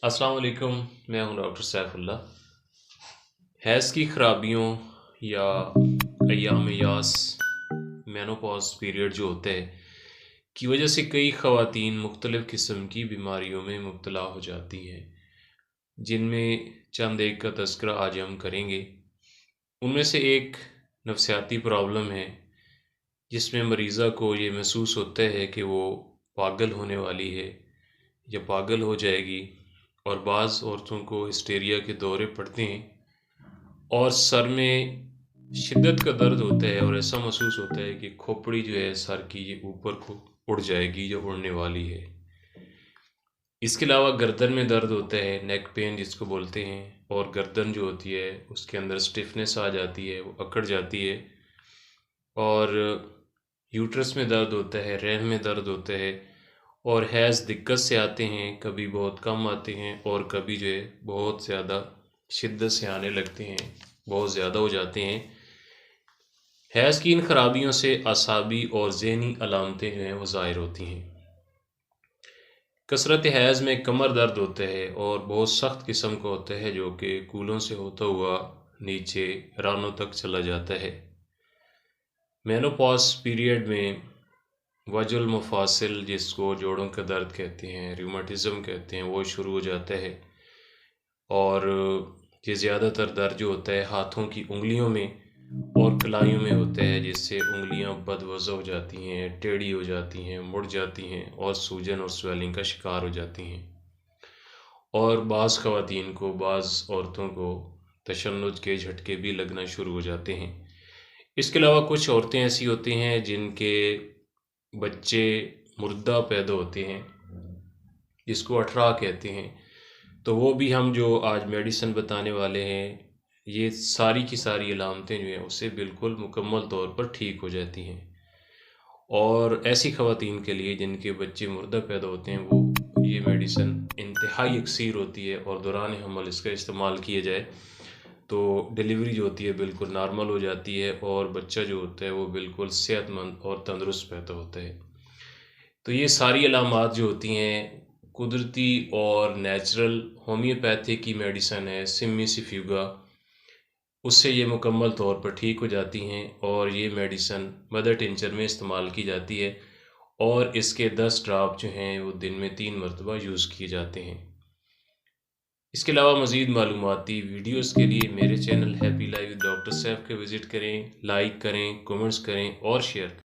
अस्सलाम वालेकुम। मैं हूं डॉक्टर सैफुल्ला। हैज़ की खराबियों या अय्याम यास मेनोपॉज पीरियड जो होता है की वजह से कई ख़वातीन मुख्तलिफ़ किस्म की बीमारियों में मुब्तला हो जाती हैं, जिनमें चंद एक का तज़किरा आज हम करेंगे। उनमें से एक नफ़सियाती प्रॉब्लम है, जिसमें मरीज़ा को ये महसूस होता है कि वो पागल होने वाली है या पागल हो जाएगी, और बाज़ औरतों को हिस्टेरिया के दौरे पड़ते हैं और सर में शिद्दत का दर्द होता है और ऐसा महसूस होता है कि खोपड़ी जो है सर की ये ऊपर को उड़ जाएगी या उड़ने वाली है। इसके अलावा गर्दन में दर्द होता है, नेक पेन जिसको बोलते हैं, और गर्दन जो होती है उसके अंदर स्टिफनेस आ जाती है, वो अकड़ जाती है। और यूट्रस में दर्द होता है, रहम में दर्द होता है, और हैज़ दिक्कत से आते हैं, कभी बहुत कम आते हैं और कभी जो है बहुत ज़्यादा शिद्दत से आने लगते हैं, बहुत ज़्यादा हो जाते हैं। हैज़ की इन खराबियों से असाबी और ज़हनी अलामतें जो हैं वो ज़ाहिर होती हैं। कसरत हैज़ में कमर दर्द होता है और बहुत सख्त किस्म का होता है, जो कि कूलों से होता हुआ नीचे रानों तक चला जाता है। मेनोपॉज पीरियड में वजुल मुफासिल, जिसको जोड़ों का दर्द कहते हैं, रूमेटिज़्म कहते हैं, वो शुरू हो जाता है। और ये ज़्यादातर दर्द जो होता है हाथों की उंगलियों में और कलाइयों में होता है, जिससे उंगलियां बदवज़ा हो जाती हैं, टेढ़ी हो जाती हैं, मुड़ जाती हैं और सूजन और स्वेलिंग का शिकार हो जाती हैं। और बाज़ ख़वातीन को, बाज़ औरतों को तशन्नुज के झटके भी लगना शुरू हो जाते हैं। इसके अलावा कुछ औरतें ऐसी होती हैं जिनके बच्चे मुर्दा पैदा होते हैं, जिसको अठरा कहते हैं। तो वो भी हम जो आज मेडिसिन बताने वाले हैं, ये सारी की सारी अलामतें जो हैं उससे बिल्कुल मुकम्मल तौर पर ठीक हो जाती हैं। और ऐसी ख़वातीन के लिए जिनके बच्चे मुर्दा पैदा होते हैं, वो ये मेडिसिन इंतहाई अक्सीर होती है, और दौरान हमल इसका इस्तेमाल किया जाए तो डिलीवरी जो होती है बिल्कुल नॉर्मल हो जाती है, और बच्चा जो होता है वो बिल्कुल सेहतमंद और तंदुरुस्त पैदा होता है। तो ये सारी अलामात जो होती हैं, कुदरती और नेचुरल होम्योपैथी की मेडिसिन है सिमिसिफ्यूगा, उससे ये मुकम्मल तौर पर ठीक हो जाती हैं। और ये मेडिसिन मदर टिंचर में इस्तेमाल की जाती है, और इसके 10 ड्राप जो हैं वो दिन में 3 मरतबा यूज़ किए जाते हैं। इसके अलावा मज़ीद मालूमाती वीडियोज़ के लिए मेरे channel happy life with doctor Saif के विज़िट करें, लाइक करें, कमेंट्स करें और शेयर करें।